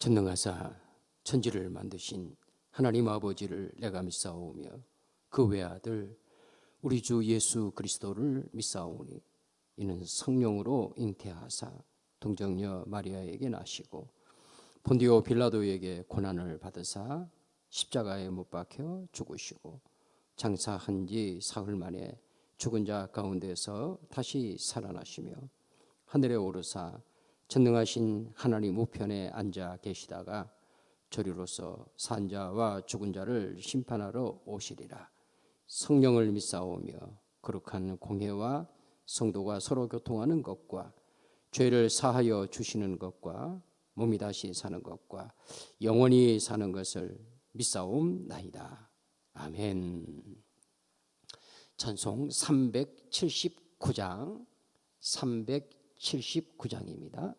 전능하사 천지를 만드신 하나님 아버지를 내가 믿사오며 그 외아들 우리 주 예수 그리스도를 믿사오니 이는 성령으로 잉태하사 동정녀 마리아에게 나시고 본디오 빌라도에게 고난을 받으사 십자가에 못 박혀 죽으시고 장사한 지 사흘 만에 죽은 자 가운데서 다시 살아나시며 하늘에 오르사 전능하신 하나님 우편에 앉아 계시다가 저리로서 산 자와 죽은 자를 심판하러 오시리라. 성령을 믿사오며 거룩한 공회와 성도가 서로 교통하는 것과 죄를 사하여 주시는 것과 몸이 다시 사는 것과 영원히 사는 것을 믿사옵나이다. 아멘. 찬송 379장 379장입니다.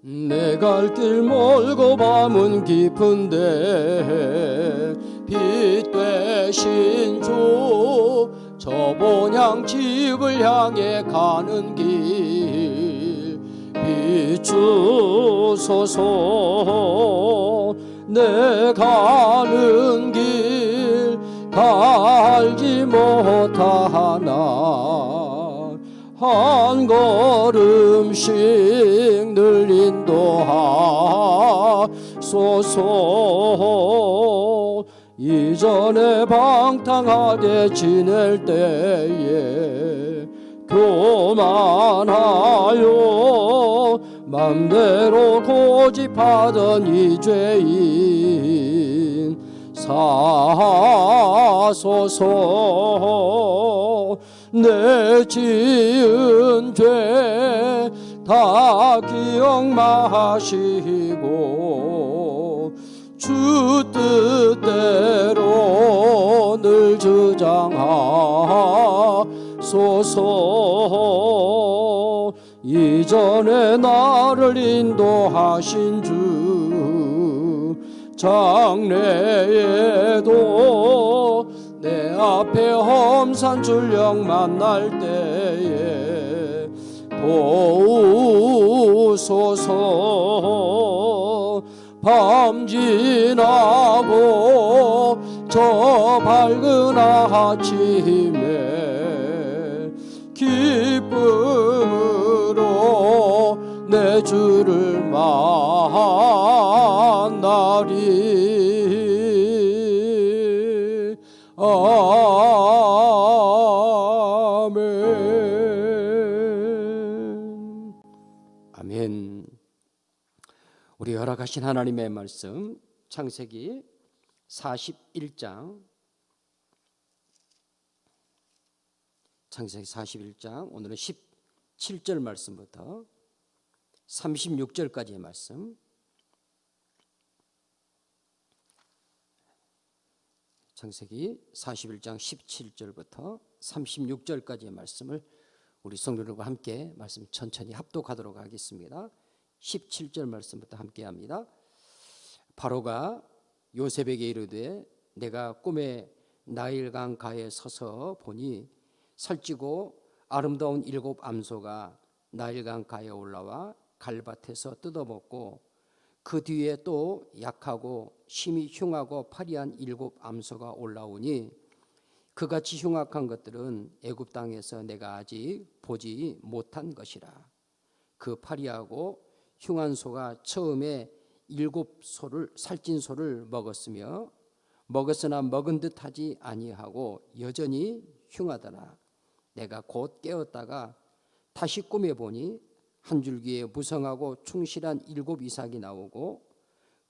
내 갈 길 멀고 밤은 깊은데 빛 되신 주 저 본향 집을 향해 가는 길 비추소서. 내 가는 길 알지 못하나 한 걸음씩 늘 인도하소서. 이전에 방탕하게 지낼 때에 교만하여 맘대로 고집하던 이 죄인 사소서. 내 지은 죄 다 기억마시고 주 뜻대로 늘 주장하소서. 이전에 나를 인도하신 주 장래에도 내 앞에 험산 출령 만날 때에 도우소서. 밤 지나고 저 밝은 아침에 기쁨으로 내 주를 만나리. 아멘. 아멘. 우리 허락하신 하나님의 말씀 창세기 41장 오늘은 17절 말씀부터 36절까지의 말씀. 창세기 41장 17절부터 36절까지의 말씀을 우리 성도들과 함께 말씀 천천히 합독하도록 하겠습니다. 17절 말씀부터 함께 합니다. 바로가 요셉에게 이르되 내가 꿈에 나일강 가에 서서 보니 살찌고 아름다운 7 암소가 나일강 가에 올라와 갈밭에서 뜯어먹고 그 뒤에 또 약하고 심히 흉하고 파리한 7 암소가 올라오니 그같이 흉악한 것들은 애굽 땅에서 내가 아직 보지 못한 것이라. 그 파리하고 흉한 소가 처음에 7 소를 살찐 소를 먹었으며 먹었으나 먹은 듯하지 아니하고 여전히 흉하더라. 내가 곧 깨었다가 다시 꿈에 보니 한 줄기에 무성하고 충실한 7 이삭이 나오고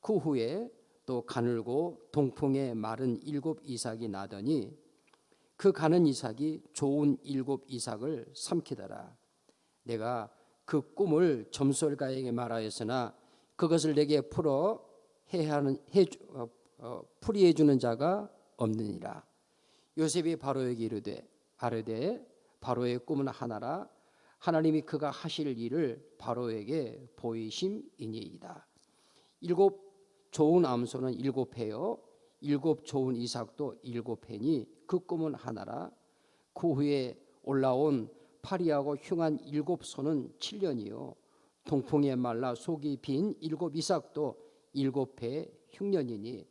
그 후에 또 가늘고 동풍에 마른 7 이삭이 나더니 그 가는 이삭이 좋은 7 이삭을 삼키더라. 내가 그 꿈을 점술가에게 말하였으나 그것을 내게 풀이해 주는 자가 없느니라. 요셉이 바로에게 이르되 아뢰되 바로의 꿈은 하나라. 하나님이 그가 하실 일을 바로에게 보이심이니이다. 7 좋은 암소는 7회요 7 좋은 이삭도 7회니 그 꿈은 하나라. 그 후에 올라온 파리하고 흉한 7소는 7년이요 동풍에 말라 속이 빈 7 이삭도 7배 흉년이니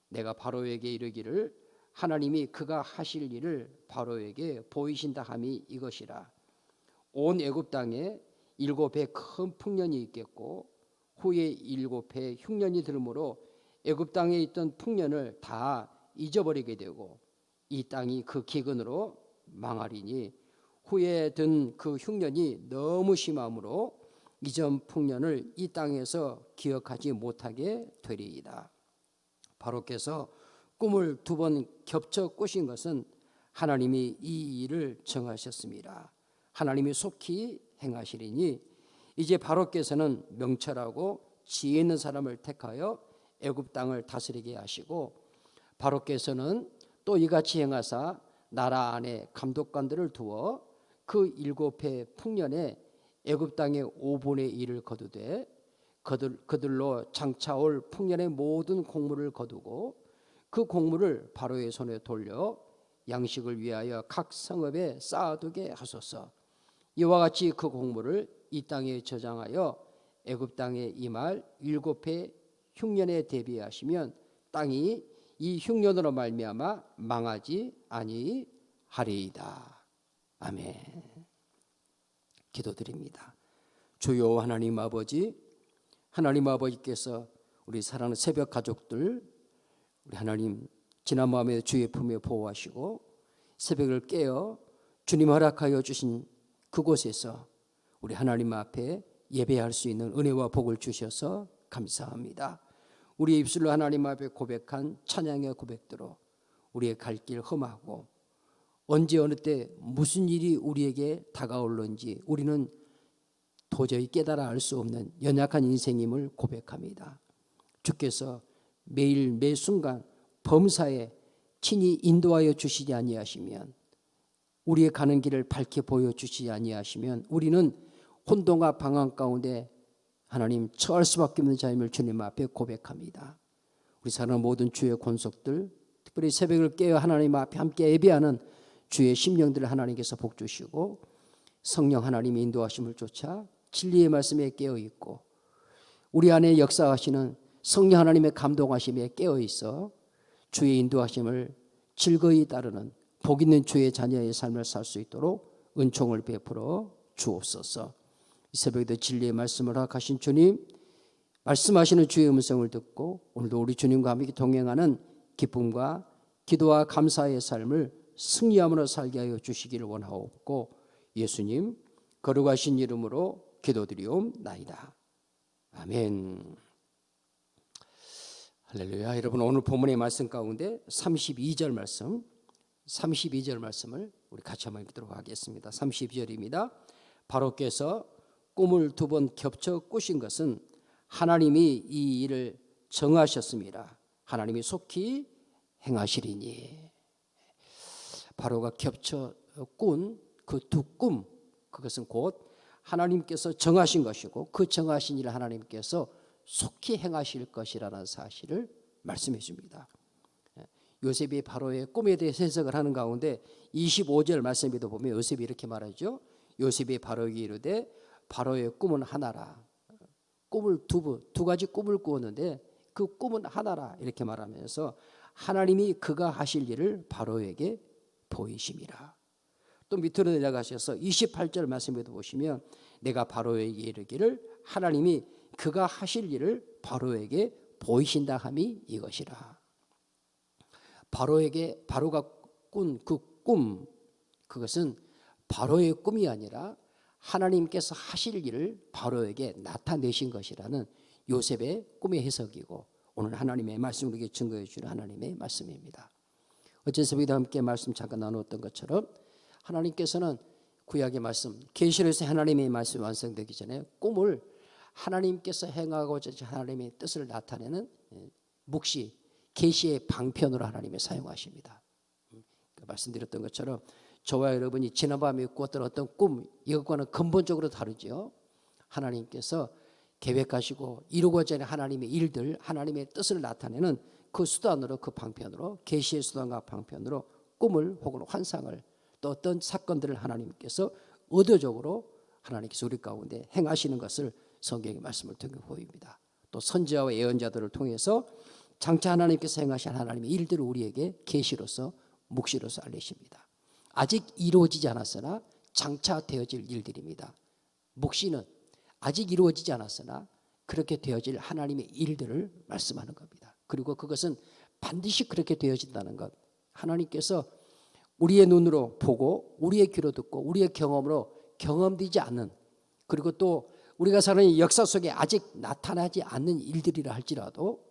내가 바로에게 이르기를 하나님이 그가 하실 일을 바로에게 보이신다 함이 이것이라. 온 애굽 땅에 7배 큰 풍년이 있겠고 후에 7배 흉년이 들므로 애굽 땅에 있던 풍년을 다 잊어버리게 되고 이 땅이 그 기근으로 망하리니 후에 든 그 흉년이 너무 심함으로 이전 풍년을 이 땅에서 기억하지 못하게 되리이다. 바로께서 꿈을 2번 겹쳐 꾸신 것은 하나님이 이 일을 정하셨습니다. 하나님이 속히 행하시리니 이제 바로께서는 명철하고 지혜 있는 사람을 택하여 애굽 땅을 다스리게 하시고 바로께서는 또 이같이 행하사 나라 안에 감독관들을 두어 그 7해 풍년에 애굽 땅의 5분의 1을 거두되 그들로 장차올 풍년의 모든 곡물을 거두고 그 곡물을 바로의 손에 돌려 양식을 위하여 각 성읍에 쌓아두게 하소서. 이와 같이 그 곡물을 이 땅에 저장하여 애굽 땅에 임할 7해 흉년에 대비하시면 땅이 이 흉년으로 말미암아 망하지 아니하리이다. 아멘. 기도드립니다. 주여 하나님 아버지, 하나님 아버지께서 우리 사랑하는 새벽 가족들 우리 하나님 지난 마음에 주의 품에 보호하시고 새벽을 깨어 주님 허락하여 주신 그곳에서 우리 하나님 앞에 예배할 수 있는 은혜와 복을 주셔서 감사합니다. 우리의 입술로 하나님 앞에 고백한 찬양의 고백대로 우리의 갈 길 험하고 언제 어느 때 무슨 일이 우리에게 다가올는지 우리는 도저히 깨달아 알 수 없는 연약한 인생임을 고백합니다. 주께서 매일 매 순간 범사에 친히 인도하여 주시지 아니하시면 우리의 가는 길을 밝게 보여주시지 아니하시면 우리는 혼돈과 방황 가운데 하나님 처할 수밖에 없는 자임을 주님 앞에 고백합니다. 우리 사랑하는 모든 주의 권속들 특별히 새벽을 깨어 하나님 앞에 함께 예배하는 주의 심령들을 하나님께서 복 주시고 성령 하나님의 인도하심을 쫓아 진리의 말씀에 깨어 있고 우리 안에 역사하시는 성령 하나님의 감동하심에 깨어 있어 주의 인도하심을 즐거이 따르는 복 있는 주의 자녀의 삶을 살 수 있도록 은총을 베풀어 주옵소서. 이 새벽에도 진리의 말씀을 허락하신 주님, 말씀하시는 주의 음성을 듣고 오늘도 우리 주님과 함께 동행하는 기쁨과 기도와 감사의 삶을 승리함으로 살게 하여 주시기를 원하옵고 예수님 거룩하신 이름으로 기도드리옵나이다. 아멘. 할렐루야. 여러분 오늘 본문의 말씀 가운데 32절 말씀을 우리 같이 한번 읽도록 하겠습니다. 32절입니다. 바로께서 꿈을 2번 겹쳐 꾸신 것은 하나님이 이 일을 정하셨습니다. 하나님이 속히 행하시리니. 바로가 겹쳐 꾼 그 2꿈 그것은 곧 하나님께서 정하신 것이고 그 정하신 일을 하나님께서 속히 행하실 것이라는 사실을 말씀해 줍니다. 요셉이 바로의 꿈에 대해 해석을 하는 가운데 25절 말씀에도 보면 요셉이 이렇게 말하죠. 요셉이 바로에게 이르되 바로의 꿈은 하나라. 꿈을 두 가지 꿈을 꾸었는데 그 꿈은 하나라 이렇게 말하면서 하나님이 그가 하실 일을 바로에게 보이심이라. 또 밑으로 내려가셔서 28절 말씀에도 보시면 내가 바로에게 이르기를 하나님이 그가 하실 일을 바로에게 보이신다 함이 이것이라. 바로가 꾼 그 꿈 그것은 바로의 꿈이 아니라 하나님께서 하실 일을 바로에게 나타내신 것이라는 요셉의 꿈의 해석이고 오늘 하나님의 말씀 우리에게 증거해 주는 하나님의 말씀입니다. 어제 새벽에 함께 말씀 잠깐 나누었던 것처럼 하나님께서는 구약의 말씀 계시록에서 하나님의 말씀이 완성되기 전에 꿈을 하나님께서 행하고자 하나님의 뜻을 나타내는 묵시 계시의 방편으로 하나님이 사용하십니다. 말씀드렸던 것처럼 저와 여러분이 지난밤에 꾸었던 어떤 꿈 이것과는 근본적으로 다르죠. 하나님께서 계획하시고 이루고자 하는 하나님의 일들 하나님의 뜻을 나타내는 그 수단으로 그 방편으로 계시의 수단과 방편으로 꿈을 혹은 환상을 또 어떤 사건들을 하나님께서 의도적으로 하나님께서 우리 가운데 행하시는 것을 성경의 말씀을 통해 보입니다. 또 선지자와 예언자들을 통해서 장차 하나님께서 행하신 하나님의 일들을 우리에게 계시로서 묵시로서 알리십니다. 아직 이루어지지 않았으나 장차 되어질 일들입니다. 묵시는 아직 이루어지지 않았으나 그렇게 되어질 하나님의 일들을 말씀하는 겁니다. 그리고 그것은 반드시 그렇게 되어진다는 것, 하나님께서 우리의 눈으로 보고 우리의 귀로 듣고 우리의 경험으로 경험되지 않는, 그리고 또 우리가 사는 역사 속에 아직 나타나지 않는 일들이라 할지라도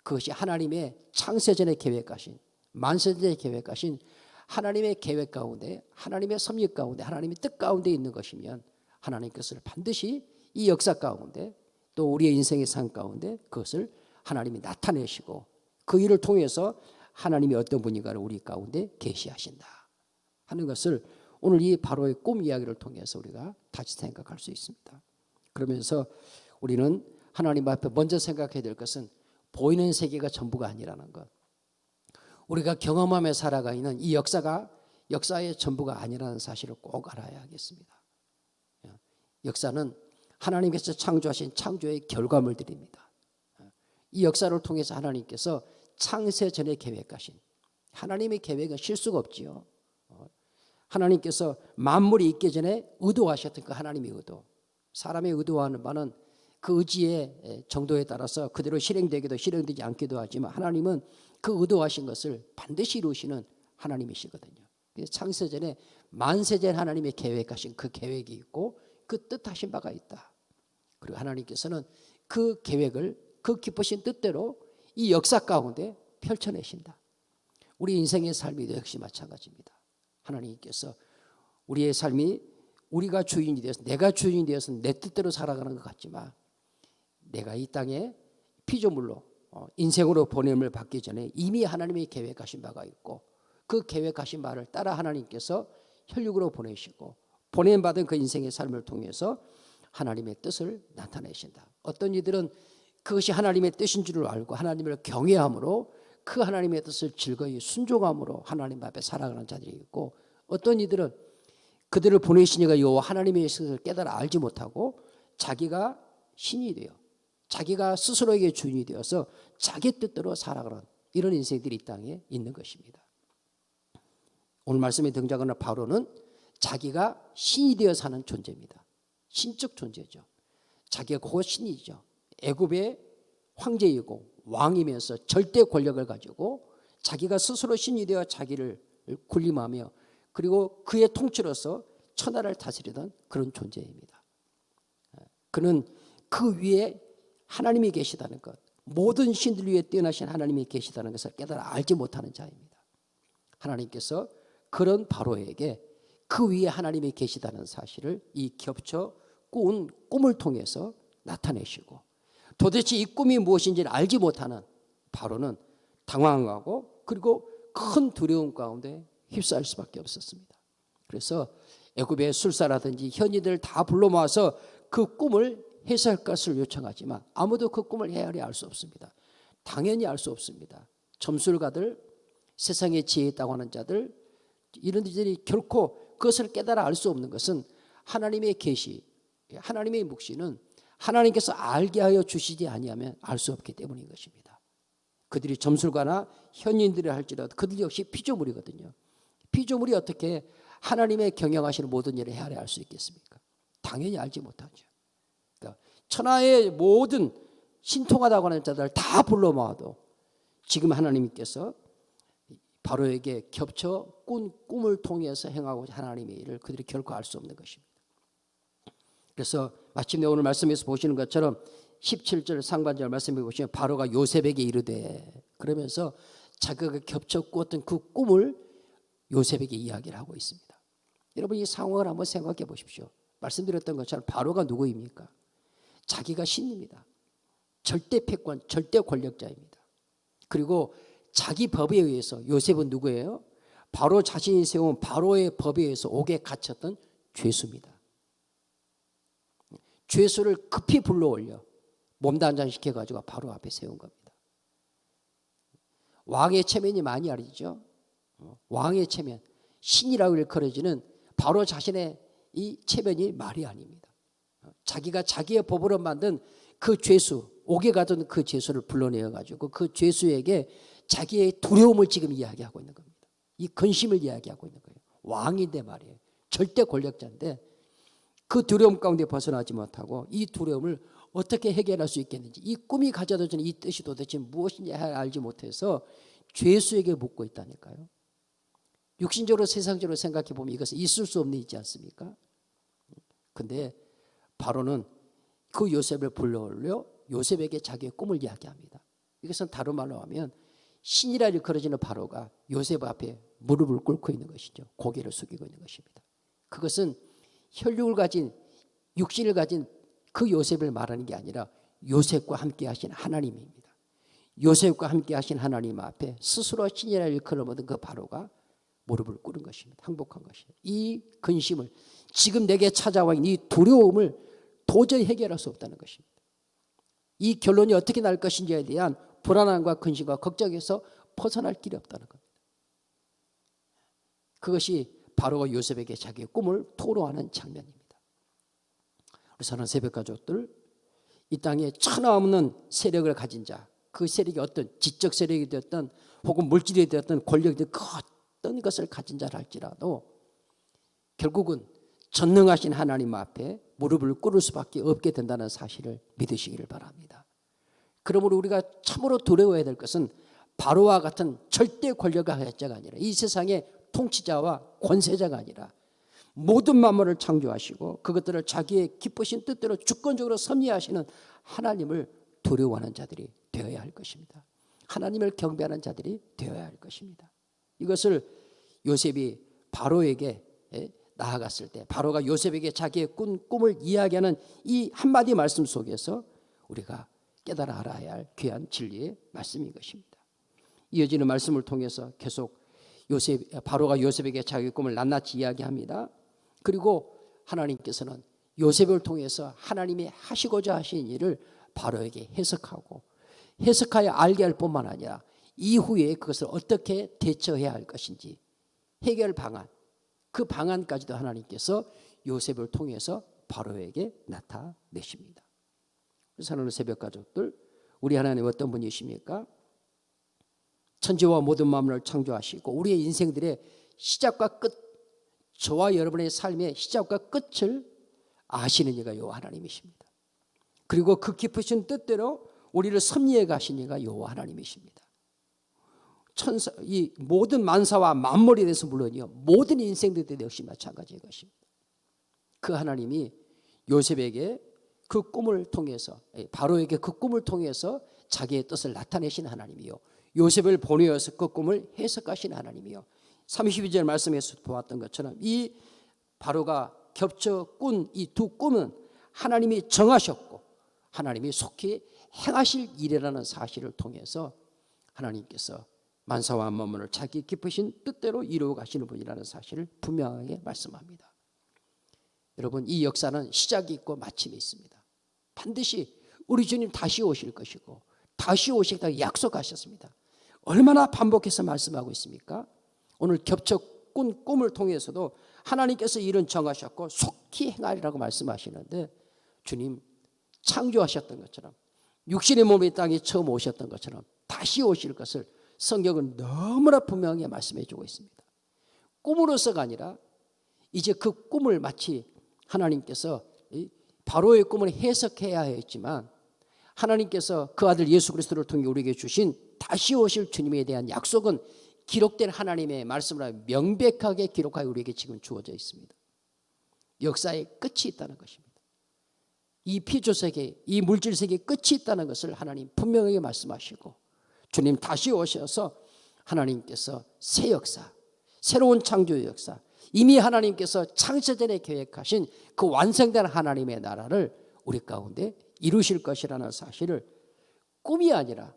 그것이 하나님의 창세전에 계획하신, 만세전에 계획하신 하나님의 계획 가운데, 하나님의 섭리 가운데, 하나님의 뜻 가운데 있는 것이면 하나님께서 반드시 이 역사 가운데 또 우리의 인생의 삶 가운데 그것을 하나님이 나타내시고 그 일을 통해서 하나님이 어떤 분인가를 우리 가운데 계시하신다 하는 것을 오늘 이 바로의 꿈 이야기를 통해서 우리가 다시 생각할 수 있습니다. 그러면서 우리는 하나님 앞에 먼저 생각해야 될 것은 보이는 세계가 전부가 아니라는 것, 우리가 경험하며 살아가는 이 역사가 역사의 전부가 아니라는 사실을 꼭 알아야 하겠습니다. 역사는 하나님께서 창조하신 창조의 결과물들입니다. 이 역사를 통해서 하나님께서 창세전에 계획하신, 하나님의 계획은 실수가 없지요. 하나님께서 만물이 있기 전에 의도하셨던 그 하나님의 의도, 사람의 의도하는 바는 그 의지의 정도에 따라서 그대로 실행되기도 실행되지 않기도 하지만 하나님은 그 의도하신 것을 반드시 이루시는 하나님이시거든요. 창세전에 만세전 하나님의 계획하신 그 계획이 있고 그 뜻하신 바가 있다. 그리고 하나님께서는 그 계획을 그 기쁘신 뜻대로 이 역사 가운데 펼쳐내신다. 우리 인생의 삶이 역시 마찬가지입니다. 하나님께서 우리의 삶이 우리가 주인이 되어서, 내가 주인이 되어서 내 뜻대로 살아가는 것 같지만 내가 이 땅에 피조물로 인생으로 보냄을 받기 전에 이미 하나님의 계획하신 바가 있고 그 계획하신 바를 따라 하나님께서 혈육으로 보내시고 보냄받은 그 인생의 삶을 통해서 하나님의 뜻을 나타내신다. 어떤 이들은 그것이 하나님의 뜻인 줄을 알고 하나님을 경외함으로 그 하나님의 뜻을 즐거이 순종함으로 하나님 앞에 살아가는 자들이 있고, 어떤 이들은 그들을 보내신 이가 여호와 하나님의 뜻을 깨달아 알지 못하고 자기가 신이 되어 자기가 스스로에게 주인이 되어서 자기 뜻대로 살아가는 이런 인생들이 이 땅에 있는 것입니다. 오늘 말씀에 등장하는 바로는 자기가 신이 되어 사는 존재입니다. 신적 존재죠. 자기가 곧 신이죠. 애굽의 황제이고 왕이면서 절대 권력을 가지고 자기가 스스로 신이 되어 자기를 군림하며 그리고 그의 통치로서 천하를 다스리던 그런 존재입니다. 그는 그 위에 하나님이 계시다는 것, 모든 신들 위에 뛰어나신 하나님이 계시다는 것을 깨달아 알지 못하는 자입니다. 하나님께서 그런 바로에게 그 위에 하나님이 계시다는 사실을 이 겹쳐 꾸은 꿈을 통해서 나타내시고, 도대체 이 꿈이 무엇인지를 알지 못하는 바로는 당황하고 그리고 큰 두려움 가운데 휩싸일 수밖에 없었습니다. 그래서 애굽의 술사라든지 현지들을 다 불러 모아서 그 꿈을 해석할 것을 요청하지만 아무도 그 꿈을 헤아려 알 수 없습니다. 당연히 알 수 없습니다. 점술가들, 세상에 지혜 있다고 하는 자들, 이런 이들이 결코 그것을 깨달아 알 수 없는 것은 하나님의 계시, 하나님의 묵시는 하나님께서 알게 하여 주시지 아니하면 알 수 없기 때문인 것입니다. 그들이 점술가나 현인들이 할지라도 그들 역시 피조물이거든요. 피조물이 어떻게 하나님의 경영하시는 모든 일을 헤아려 알 수 있겠습니까? 당연히 알지 못하죠. 그러니까 천하의 모든 신통하다고 하는 자들 다 불러 모아도 지금 하나님께서 바로에게 겹쳐 꾼 꿈을 통해서 행하고자 하나님의 일을 그들이 결코 알 수 없는 것입니다. 그래서 마침내 오늘 말씀에서 보시는 것처럼 17절 상반절 말씀해 보시면 바로가 요셉에게 이르되, 그러면서 자기가 겹쳐 꾸었던 그 꿈을 요셉에게 이야기를 하고 있습니다. 여러분 이 상황을 한번 생각해 보십시오. 말씀드렸던 것처럼 바로가 누구입니까? 자기가 신입니다. 절대 패권, 절대 권력자입니다. 그리고 자기 법에 의해서, 요셉은 누구예요? 바로 자신이 세운 바로의 법에 의해서 옥에 갇혔던 죄수입니다. 죄수를 급히 불러올려 몸단장 시켜가지고 바로 앞에 세운 겁니다. 왕의 체면이 많이 아니죠. 왕의 체면, 신이라고 일컬어지는 바로 자신의 이 체면이 말이 아닙니다. 자기가 자기의 법으로 만든 그 죄수, 옥에 가던 그 죄수를 불러내어 가지고 그 죄수에게 자기의 두려움을 지금 이야기하고 있는 겁니다. 이 근심을 이야기하고 있는 거예요. 왕인데 말이에요. 절대 권력자인데 그 두려움 가운데 벗어나지 못하고 이 두려움을 어떻게 해결할 수 있겠는지, 이 꿈이 가져다 주는 이 뜻이 도대체 무엇인지 알지 못해서 죄수에게 묻고 있다니까요. 육신적으로 세상적으로 생각해 보면 이것은 있을 수 없는 일이지 않습니까? 근데 바로는 그 요셉을 불러올려 요셉에게 자기의 꿈을 이야기합니다. 이것은 다른 말로 하면 신이라 일컬어지는 바로가 요셉 앞에 무릎을 꿇고 있는 것이죠. 고개를 숙이고 있는 것입니다. 그것은 혈육을 가진, 육신을 가진 그 요셉을 말하는 게 아니라 요셉과 함께 하신 하나님입니다. 요셉과 함께 하신 하나님 앞에 스스로 신이라 일컬어먹은 그 바로가 무릎을 꿇은 것입니다. 항복한 것입니다. 이 근심을, 지금 내게 찾아와 있는 이 두려움을 도저히 해결할 수 없다는 것입니다. 이 결론이 어떻게 날 것인지에 대한 불안함과 근심과 걱정에서 벗어날 길이 없다는 겁니다. 그것이 바로가 요셉에게 자기의 꿈을 토로하는 장면입니다. 우리 사랑하는 새벽 가족들, 이 땅에 천하없는 세력을 가진 자, 그 세력이 어떤 지적 세력이 되었던 혹은 물질이 되었던 권력이 되었던 그 어떤 것을 가진 자라 할지라도 결국은 전능하신 하나님 앞에 무릎을 꿇을 수밖에 없게 된다는 사실을 믿으시기를 바랍니다. 그러므로 우리가 참으로 두려워해야 될 것은 바로와 같은 절대 권력의 하자가 아니라, 이 세상의 통치자와 권세자가 아니라 모든 만물을 창조하시고 그것들을 자기의 기쁘신 뜻대로 주권적으로 섭리하시는 하나님을 두려워하는 자들이 되어야 할 것입니다. 하나님을 경배하는 자들이 되어야 할 것입니다. 이것을 요셉이 바로에게 나아갔을 때, 바로가 요셉에게 자기의 꿈을 이야기하는 이 한마디 말씀 속에서 우리가 깨달아 알아야 할 귀한 진리의 말씀인 것입니다. 이어지는 말씀을 통해서 계속 바로가 요셉에게 자기의 꿈을 낱낱이 이야기합니다. 그리고 하나님께서는 요셉을 통해서 하나님이 하시고자 하신 일을 바로에게 해석하고, 해석하여 알게 할 뿐만 아니라 이후에 그것을 어떻게 대처해야 할 것인지 해결 방안, 그 방안까지도 하나님께서 요셉을 통해서 바로에게 나타내십니다. 사랑하는 새벽 가족들, 우리 하나님 어떤 분이십니까? 천지와 모든 만물을 창조하시고 우리의 인생들의 시작과 끝, 저와 여러분의 삶의 시작과 끝을 아시는 이가 여호와 하나님이십니다. 그리고 그 깊으신 뜻대로 우리를 섭리해 가신 이가 여호와 하나님이십니다. 이 모든 만사와 만물에 대해서 물론이요, 모든 인생들에 대해 역시 마찬가지인 것입니다. 그 하나님이 요셉에게 그 꿈을 통해서, 바로에게 그 꿈을 통해서 자기의 뜻을 나타내신 하나님이요, 요셉을 보내어서 그 꿈을 해석하신 하나님이요, 32절 말씀에서 보았던 것처럼 이 바로가 겹쳐 꾼 이 두 꿈은 하나님이 정하셨고 하나님이 속히 행하실 일이라는 사실을 통해서 하나님께서 만사와 만물을 자기 깊으신 뜻대로 이루어 가시는 분이라는 사실을 분명하게 말씀합니다. 여러분, 이 역사는 시작이 있고 마침이 있습니다. 반드시 우리 주님 다시 오실 것이고 다시 오시겠다고 약속하셨습니다. 얼마나 반복해서 말씀하고 있습니까? 오늘 겹쳐 꾼 꿈을 통해서도 하나님께서 일은 정하셨고 속히 행하리라고 말씀하시는데, 주님 창조하셨던 것처럼 육신의 몸의 땅에 처음 오셨던 것처럼 다시 오실 것을 성경은 너무나 분명하게 말씀해 주고 있습니다. 꿈으로서가 아니라 이제 그 꿈을 마치 하나님께서 바로의 꿈을 해석해야 했지만 하나님께서 그 아들 예수 그리스도를 통해 우리에게 주신 다시 오실 주님에 대한 약속은 기록된 하나님의 말씀으로 명백하게 기록하여 우리에게 지금 주어져 있습니다. 역사의 끝이 있다는 것입니다. 이 피조세계, 이 물질세계의 끝이 있다는 것을 하나님 분명하게 말씀하시고, 주님 다시 오셔서 하나님께서 새 역사, 새로운 창조의 역사, 이미 하나님께서 창세전에 계획하신 그 완성된 하나님의 나라를 우리 가운데 이루실 것이라는 사실을 꿈이 아니라,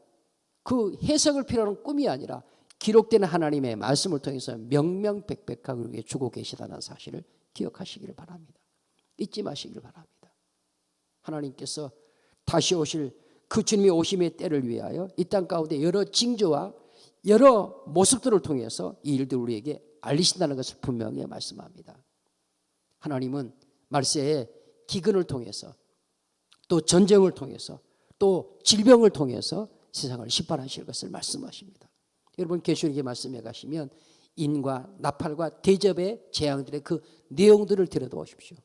그 해석을 필요로 하는 꿈이 아니라 기록된 하나님의 말씀을 통해서 명명백백하게 우리에게 주고 계시다는 사실을 기억하시기를 바랍니다. 잊지 마시기를 바랍니다. 하나님께서 다시 오실 그 주님의 오심의 때를 위하여 이 땅 가운데 여러 징조와 여러 모습들을 통해서 이 일들 우리에게 알리신다는 것을 분명히 말씀합니다. 하나님은 말세에 기근을 통해서 또 전쟁을 통해서 또 질병을 통해서 세상을 심판하실 것을 말씀하십니다. 여러분 계시록의 말씀에 가시면 인과 나팔과 대접의 재앙들의 그 내용들을 들여다보십시오.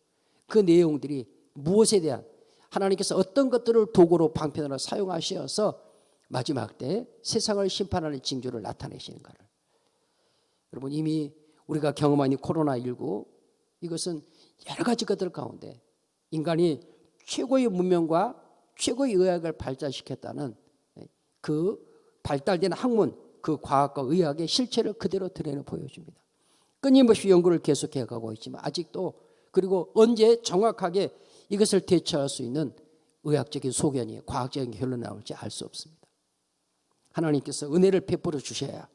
그 내용들이 무엇에 대한 하나님께서 어떤 것들을 도구로 방편으로 사용하셔서 마지막 때 세상을 심판하는 징조를 나타내시는가를. 여러분 이미 우리가 경험한 이 코로나19 이것은 여러 가지 것들 가운데 인간이 최고의 문명과 최고의 의학을 발달시켰다는 그 발달된 학문, 그 과학과 의학의 실체를 그대로 드러내 보여줍니다. 끊임없이 연구를 계속해 가고 있지만 아직도 그리고 언제 정확하게 이것을 대처할 수 있는 의학적인 소견이 과학적인 결론이 나올지 알 수 없습니다. 하나님께서 은혜를 베풀어 주셔야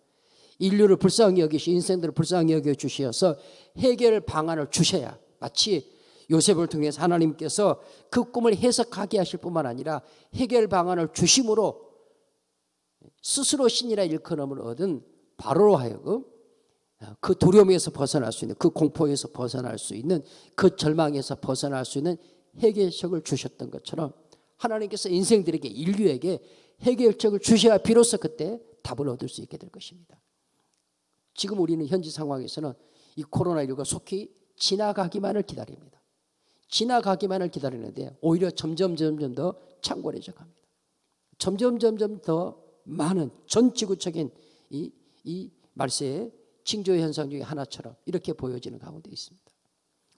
인류를 불쌍히 여기시 인생들을 불쌍히 여겨 주셔서 해결 방안을 주셔야 마치 요셉을 통해서 하나님께서 그 꿈을 해석하게 하실 뿐만 아니라 해결 방안을 주심으로 스스로 신이라 일컬음을 얻은 바로로 하여금 그 두려움에서 벗어날 수 있는 그 공포에서 벗어날 수 있는 그 절망에서 벗어날 수 있는 해결책을 주셨던 것처럼 하나님께서 인생들에게 인류에게 해결책을 주셔야 비로소 그때 답을 얻을 수 있게 될 것입니다. 지금 우리는 현지 상황에서는 이 코로나19가 속히 지나가기만을 기다립니다. 지나가기만을 기다리는데 오히려 점점 더 창궐해져 갑니다. 점점 더 많은 전 지구적인 이 말세의 징조 현상 중에 하나처럼 이렇게 보여지는 가운데 있습니다.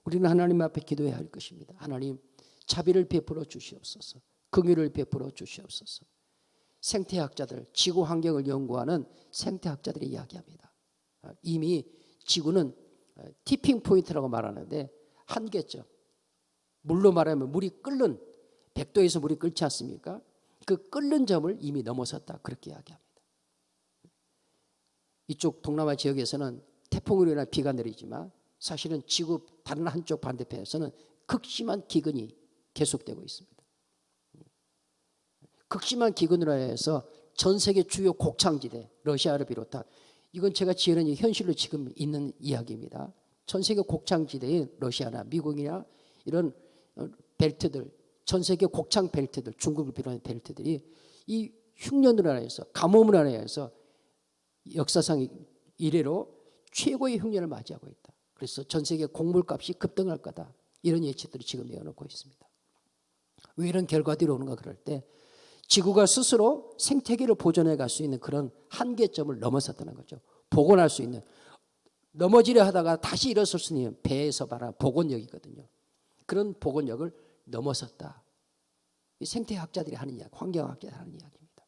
우리는 하나님 앞에 기도해야 할 것입니다. 하나님 자비를 베풀어 주시옵소서. 긍휼을 베풀어 주시옵소서. 생태학자들, 지구 환경을 연구하는 생태학자들이 이야기합니다. 이미 지구는 티핑 포인트라고 말하는데 한계점. 물로 말하면 물이 끓는 100도에서 물이 끓지 않습니까? 그 끓는 점을 이미 넘어섰다 그렇게 이야기합니다. 이쪽 동남아 지역에서는 태풍으로 인한 비가 내리지만 사실은 지구 다른 한쪽 반대편에서는 극심한 기근이 계속되고 있습니다. 극심한 기근으로 해서 전 세계 주요 곡창지대 러시아를 비롯한 이건 제가 지어낸 현실로 지금 있는 이야기입니다. 전 세계 곡창지대인 러시아나 미국이나 이런 벨트들 전 세계 곡창 벨트들 중국을 비롯한 벨트들이 이 흉년으로 인해서 가뭄으로 인해서 역사상 이래로 최고의 흉년을 맞이하고 있다. 그래서 전 세계 곡물값이 급등할 거다. 이런 예측들을 지금 내어놓고 있습니다. 왜 이런 결과들이 오는가 그럴 때 지구가 스스로 생태계를 보존해 갈 수 있는 그런 한계점을 넘어섰다는 거죠. 복원할 수 있는 넘어지려 하다가 다시 일어설 수 있는 배에서 말하는 복원력이거든요. 그런 복원력을 넘어섰다. 이 생태학자들이 하는 이야기, 환경학자들이 하는 이야기입니다.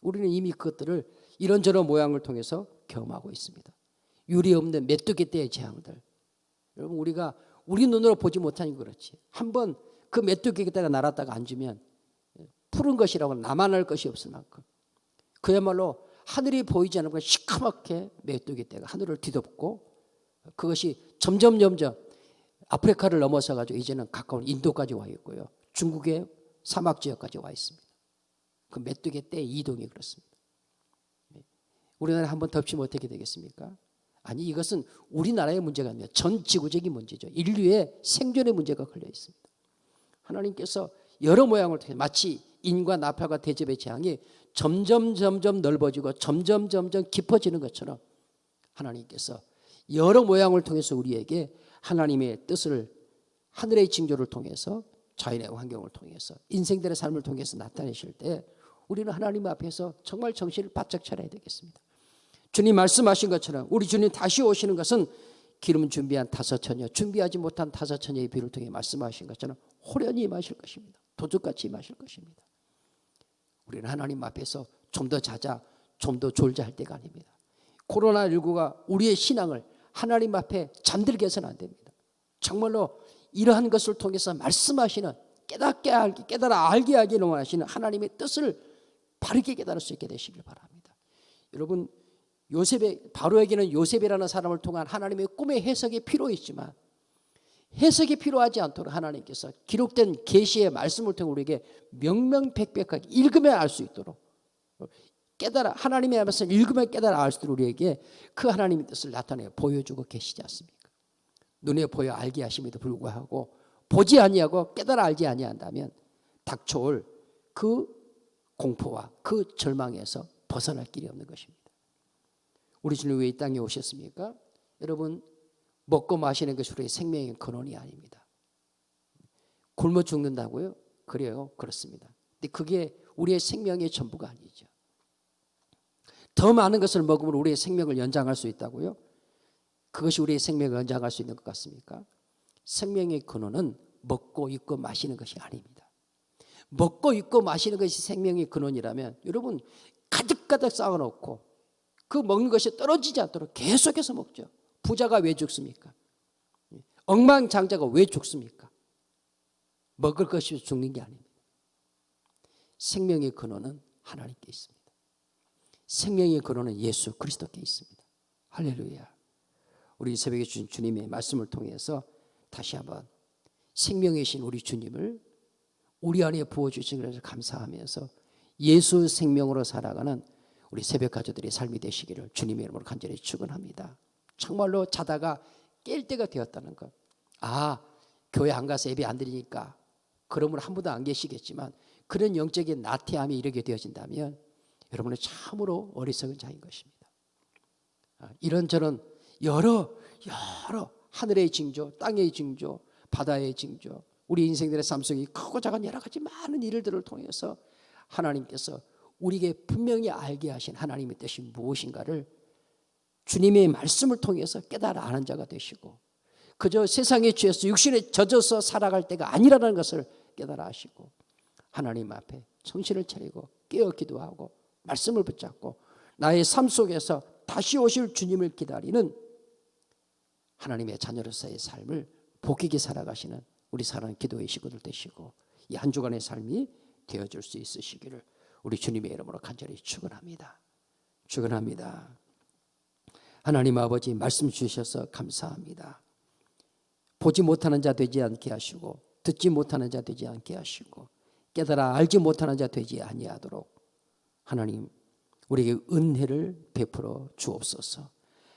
우리는 이미 그것들을 이런저런 모양을 통해서 경험하고 있습니다. 유리 없는 메뚜기 떼의 재앙들. 여러분 우리가 우리 눈으로 보지 못하니 그렇지. 한번 그 메뚜기 떼가 날았다가 앉으면 푸른 것이라고 나만 할 것이 없을 만큼 그야말로 하늘이 보이지 않는 건 시커멓게 메뚜기 떼가 하늘을 뒤덮고 그것이 점점 아프리카를 넘어서 가지고 이제는 가까운 인도까지 와 있고요. 중국의 사막 지역까지 와 있습니다. 그 메뚜기 떼 이동이 그렇습니다. 우리나라 한번 덮치면 어떻게 되겠습니까? 아니 이것은 우리나라의 문제가 아니라 전 지구적인 문제죠. 인류의 생존의 문제가 걸려 있습니다. 하나님께서 여러 모양을 통해 마치 인과 나팔과 대접의 재앙이 점점 넓어지고 점점 깊어지는 것처럼 하나님께서 여러 모양을 통해서 우리에게 하나님의 뜻을 하늘의 징조를 통해서 자연의 환경을 통해서 인생들의 삶을 통해서 나타내실 때 우리는 하나님 앞에서 정말 정신을 바짝 차려야 되겠습니다. 주님 말씀하신 것처럼 우리 주님 다시 오시는 것은 기름 준비한 5처녀 준비하지 못한 5처녀의 비를 통해 말씀하신 것처럼 호련히 임하실 것입니다. 도둑같이 임하실 것입니다. 우리는 하나님 앞에서 좀 더 자자 좀 더 졸자 할 때가 아닙니다. 코로나19가 우리의 신앙을 하나님 앞에 잠들게 해서는 안 됩니다. 정말로 이러한 것을 통해서 말씀하시는 깨달아 알게 하기를 원하시는 하나님의 뜻을 바르게 깨달을 수 있게 되시길 바랍니다. 여러분 바로에게는 요셉이라는 사람을 통한 하나님의 꿈의 해석이 필요했지만 해석이 필요하지 않도록 하나님께서 기록된 계시의 말씀을 통해 우리에게 명명백백하게 읽으면 알 수 있도록 깨달아 하나님의 말씀을 읽으면 깨달아 알수록 우리에게 그 하나님의 뜻을 나타내 보여주고 계시지 않습니까? 눈에 보여 알게 하심에도 불구하고 보지 아니하고 깨달아 알지 아니한다면 닥쳐올 그 공포와 그 절망에서 벗어날 길이 없는 것입니다. 우리 주님 왜 이 땅에 오셨습니까? 여러분, 먹고 마시는 것이 우리의 생명의 근원이 아닙니다. 굶어 죽는다고요? 그래요, 그렇습니다. 근데 그게 우리의 생명의 전부가 아니죠. 더 많은 것을 먹으면 우리의 생명을 연장할 수 있다고요? 그것이 우리의 생명을 연장할 수 있는 것 같습니까? 생명의 근원은 먹고 입고 마시는 것이 아닙니다. 먹고 입고 마시는 것이 생명의 근원이라면 여러분 가득가득 쌓아놓고 그 먹는 것이 떨어지지 않도록 계속해서 먹죠. 부자가 왜 죽습니까? 억만장자가 왜 죽습니까? 먹을 것이 죽는 게 아닙니다. 생명의 근원은 하나님께 있습니다. 생명의 근원은 예수 그리스도께 있습니다. 할렐루야. 우리 새벽에 주신 주님의 말씀을 통해서 다시 한번 생명이신 우리 주님을 우리 안에 부어주신 것을 감사하면서 예수 생명으로 살아가는 우리 새벽 가족들의 삶이 되시기를 주님의 이름으로 간절히 축원합니다. 정말로 자다가 깰 때가 되었다는 것. 교회 안 가서 예배 안 드리니까 그러면 한 분도 안 계시겠지만 그런 영적인 나태함이 이르게 되어진다면 여러분은 참으로 어리석은 자인 것입니다. 이런저런 여러 하늘의 징조, 땅의 징조, 바다의 징조, 우리 인생들의 삶 속에 크고 작은 여러 가지 많은 일들을 통해서 하나님께서 우리에게 분명히 알게 하신 하나님의 뜻이 무엇인가를 주님의 말씀을 통해서 깨달아 아는 자가 되시고 그저 세상에 취해서 육신에 젖어서 살아갈 때가 아니라는 것을 깨달아 하시고 하나님 앞에 정신을 차리고 깨어 기도하고 말씀을 붙잡고 나의 삶 속에서 다시 오실 주님을 기다리는 하나님의 자녀로서의 삶을 복 있게 살아가시는 우리 사랑하는 기도의 식구들 되시고 이 한 주간의 삶이 되어줄 수 있으시기를 우리 주님의 이름으로 간절히 축원합니다. 축원합니다. 하나님 아버지 말씀 주셔서 감사합니다. 보지 못하는 자 되지 않게 하시고 듣지 못하는 자 되지 않게 하시고 깨달아 알지 못하는 자 되지 아니하도록 하나님 우리에게 은혜를 베풀어 주옵소서.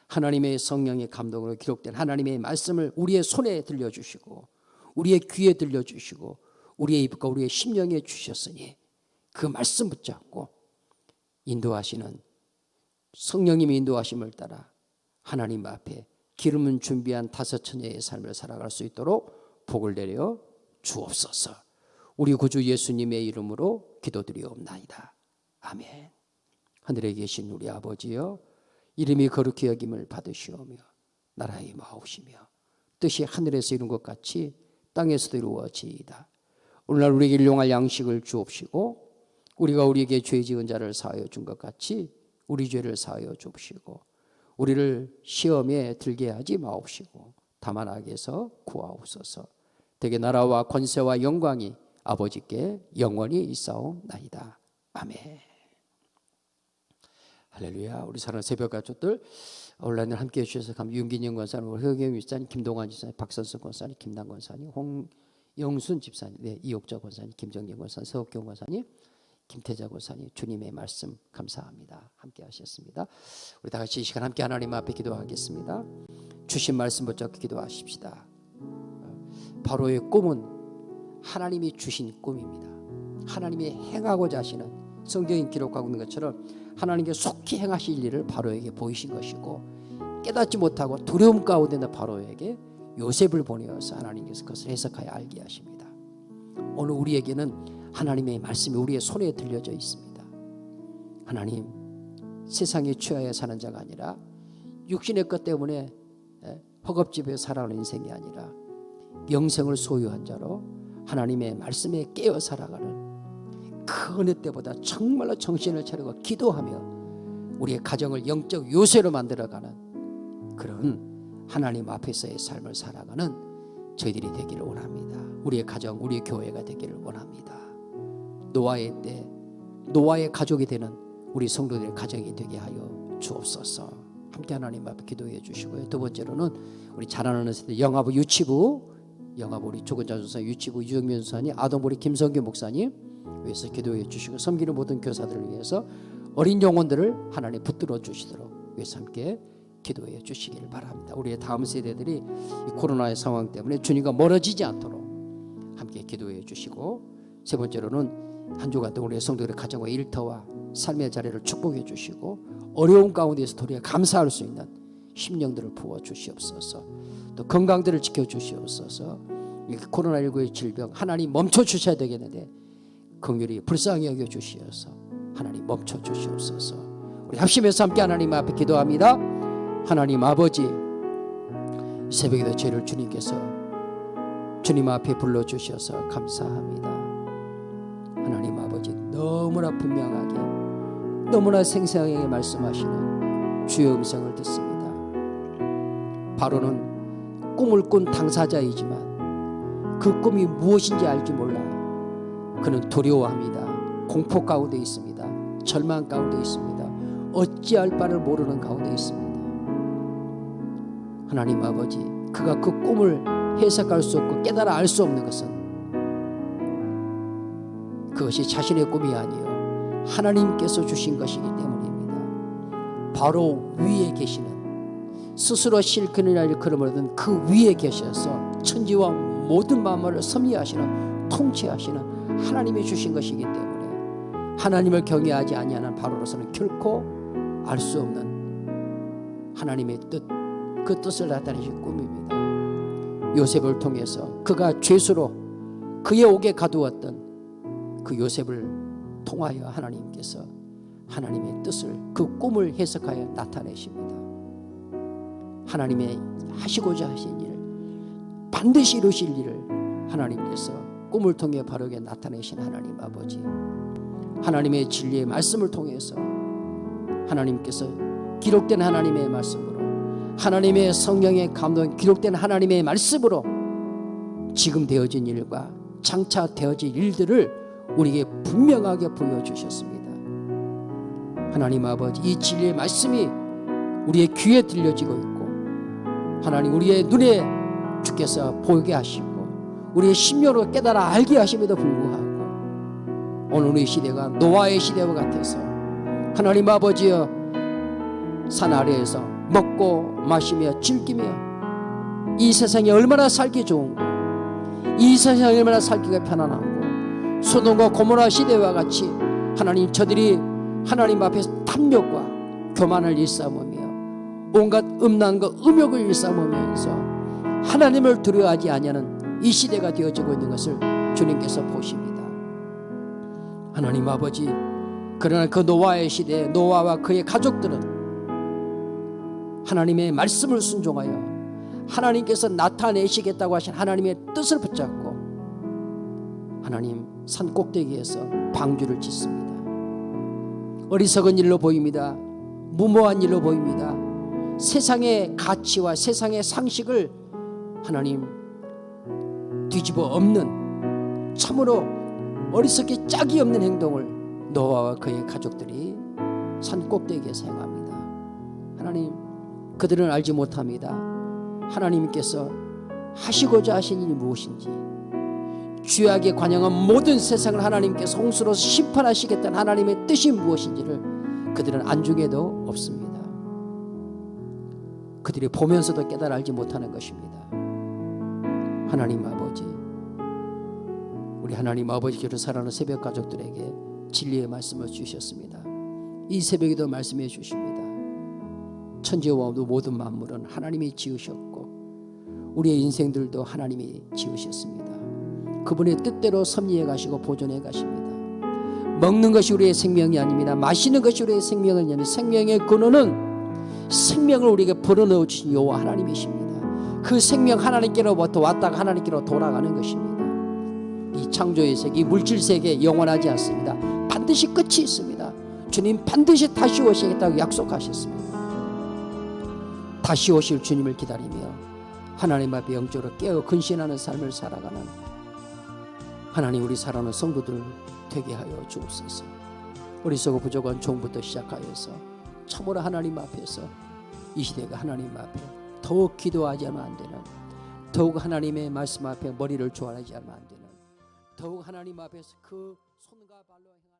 하나님의 성령의 감동으로 기록된 하나님의 말씀을 우리의 손에 들려주시고 우리의 귀에 들려주시고 우리의 입과 우리의 심령에 주셨으니 그 말씀 붙잡고 인도하시는 성령님의 인도하심을 따라 하나님 앞에 기름은 준비한 다섯 처녀의 삶을 살아갈 수 있도록 복을 내려 주옵소서. 우리 구주 예수님의 이름으로 기도드리옵나이다. 아멘. 하늘에 계신 우리 아버지여 이름이 거룩히 여김을 받으시오며 나라의 마옵시며 뜻이 하늘에서 이룬 것 같이 땅에서도 이루어지이다. 오늘날 우리에게 일용할 양식을 주옵시고 우리가 우리에게 죄 지은 자를 사하여 준 것 같이 우리 죄를 사하여 주옵시고 우리를 시험에 들게 하지 마옵시고 다만 악에서 구하옵소서. 대개 나라와 권세와 영광이 아버지께 영원히 있사옵나이다. 아멘. 할렐루야. 우리 사랑하는 새벽 가족들 온라인을 함께해 주셔서 감사합니다. 윤기영 권사님, 허경 집사님, 김동환 집사님, 박선수 권사님, 김남 권사님, 홍영순 집사님, 이옥자 권사님, 김정경 권사님, 서옥경 권사님, 김태자 권사님, 주님의 말씀 감사합니다. 함께 하셨습니다. 우리 다 같이 이 시간 함께 하나님 앞에 기도하겠습니다. 주신 말씀 붙잡고 기도하십시다. 바로의 꿈은 하나님이 주신 꿈입니다. 하나님이 행하고자 하시는 성경이 기록하고 있는 것처럼 하나님께 속히 행하실 일을 바로에게 보이신 것이고 깨닫지 못하고 두려움 가운데 있는 바로에게 요셉을 보내어서 하나님께서 그것을 해석하여 알게 하십니다. 오늘 우리에게는 하나님의 말씀이 우리의 손에 들려져 있습니다. 하나님, 세상에 취하여 사는 자가 아니라 육신의 것 때문에 허겁지겁 살아가는 인생이 아니라 영생을 소유한 자로 하나님의 말씀에 깨어 살아가는 그 어느 때보다 정말로 정신을 차리고 기도하며 우리의 가정을 영적 요새로 만들어가는 그런 하나님 앞에서의 삶을 살아가는 저희들이 되기를 원합니다. 우리의 가정, 우리의 교회가 되기를 원합니다. 노아의 때 노아의 가족이 되는 우리 성도들의 가정이 되게 하여 주옵소서. 함께 하나님 앞에 기도해 주시고요. 두 번째로는 우리 자라나는 세대 영화부 유치부 우리 조근자 전사 유치부 유정민 전사님, 아동보리 김성규 목사님 위해서 기도해 주시고 섬기는 모든 교사들을 위해서 어린 영혼들을 하나님 붙들어 주시도록 위해서 함께 기도해 주시기를 바랍니다. 우리의 다음 세대들이 이 코로나의 상황 때문에 주님과 멀어지지 않도록 함께 기도해 주시고, 세 번째로는 한 주간 동안 우리의 성도들의 가정과 일터와 삶의 자리를 축복해 주시고, 어려운 가운데서 도리어 감사할 수 있는 심령들을 부어 주시옵소서. 또 건강들을 지켜 주시옵소서. 이 코로나19의 질병 하나님 멈춰 주셔야 되겠는데 긍휼히 불쌍히 여겨 주시어서 하나님 멈춰 주시옵소서. 우리 합심해서 함께 하나님 앞에 기도합니다. 하나님 아버지, 새벽에도 죄를 주님께서 주님 앞에 불러주셔서 감사합니다. 하나님 아버지, 너무나 분명하게 너무나 생생하게 말씀하시는 주의 음성을 듣습니다. 바로는 꿈을 꾼 당사자이지만 그 꿈이 무엇인지 알지 몰라 그는 두려워합니다. 공포 가운데 있습니다. 절망 가운데 있습니다. 어찌할 바를 모르는 가운데 있습니다. 하나님 아버지, 그가 그 꿈을 해석할 수 없고 깨달아 알 수 없는 것은 그것이 자신의 꿈이 아니요 하나님께서 주신 것이기 때문입니다. 바로 위에 계시는, 스스로 실컷이나 일컬음을 그 위에 계셔서 천지와 모든 만물을 섭리하시는, 통치하시는 하나님이 주신 것이기 때문에 하나님을 경외하지 아니하는 바로로서는 결코 알 수 없는 하나님의 뜻, 그 뜻을 나타내신 꿈입니다. 요셉을 통해서 그가 죄수로 그의 옥에 가두었던 그 요셉을 통하여 하나님께서 하나님의 뜻을, 그 꿈을 해석하여 나타내십니다. 하나님의 하시고자 하신 일을, 반드시 이루실 일을 하나님께서 꿈을 통해 바르게 나타내신 하나님 아버지, 하나님의 진리의 말씀을 통해서 하나님께서 기록된 하나님의 말씀으로, 하나님의 성령의 감동 기록된 하나님의 말씀으로 지금 되어진 일과 장차 되어질 일들을 우리에게 분명하게 보여주셨습니다. 하나님 아버지, 이 진리의 말씀이 우리의 귀에 들려지고 있고, 하나님 우리의 눈에 주께서 보게 하시고 우리의 심령으로 깨달아 알게 하심에도 불구하고 오늘 이 시대가 노아의 시대와 같아서 하나님 아버지여, 산 아래에서 먹고 마시며 즐기며 이 세상이 얼마나 살기 좋은고, 이 세상이 얼마나 살기가 편안하고, 소돔과 고모라 시대와 같이 하나님 저들이 하나님 앞에서 탐욕과 교만을 일삼으며 온갖 음란과 음욕을 일삼으면서 하나님을 두려워하지 아니하는 이 시대가 되어지고 있는 것을 주님께서 보십니다. 하나님 아버지, 그러나 그 노아의 시대에 노아와 그의 가족들은 하나님의 말씀을 순종하여 하나님께서 나타내시겠다고 하신 하나님의 뜻을 붙잡고 하나님 산 꼭대기에서 방주를 짓습니다. 어리석은 일로 보입니다. 무모한 일로 보입니다. 세상의 가치와 세상의 상식을 하나님 뒤집어 엎는 참으로 어리석게 짝이 없는 행동을 노아와 그의 가족들이 산 꼭대기에서 행합니다. 하나님, 그들은 알지 못합니다. 하나님께서 하시고자 하신 일이 무엇인지, 죄악에 관영한 모든 세상을 하나님께서 홍수로 심판하시겠다는 하나님의 뜻이 무엇인지를 그들은 안중에도 없습니다. 그들이 보면서도 깨달아 알지 못하는 것입니다. 하나님 아버지, 우리 하나님 아버지께로 살아가는 새벽 가족들에게 진리의 말씀을 주셨습니다. 이 새벽에도 말씀해 주십니다. 천지와 모든 만물은 하나님이 지으셨고 우리의 인생들도 하나님이 지으셨습니다. 그분의 뜻대로 섭리해 가시고 보존해 가십니다. 먹는 것이 우리의 생명이 아닙니다. 마시는 것이 우리의 생명이 아닙니다. 생명의 근원은 생명을 우리에게 불어넣어 주신 여호와 하나님이십니다. 그 생명 하나님께로부터 왔다가 하나님께로 돌아가는 것입니다. 이 창조의 세계, 이 물질 세계 영원하지 않습니다. 반드시 끝이 있습니다. 주님 반드시 다시 오시겠다고 약속하셨습니다. 다시 오실 주님을 기다리며 하나님 앞에 영적으로 깨어 근신하는 삶을 살아가는 하나님, 우리 사랑하는 성도들 되게 하여 주옵소서. 어리석고 부족한 종부터 시작하여서 참으로 하나님 앞에서 이 시대가 하나님 앞에 더욱 기도하지 않으면 안 되는, 더욱 하나님의 말씀 앞에 머리를 조아리지 않으면 안 되는, 더욱 하나님 앞에서 그 손과 발로 행하는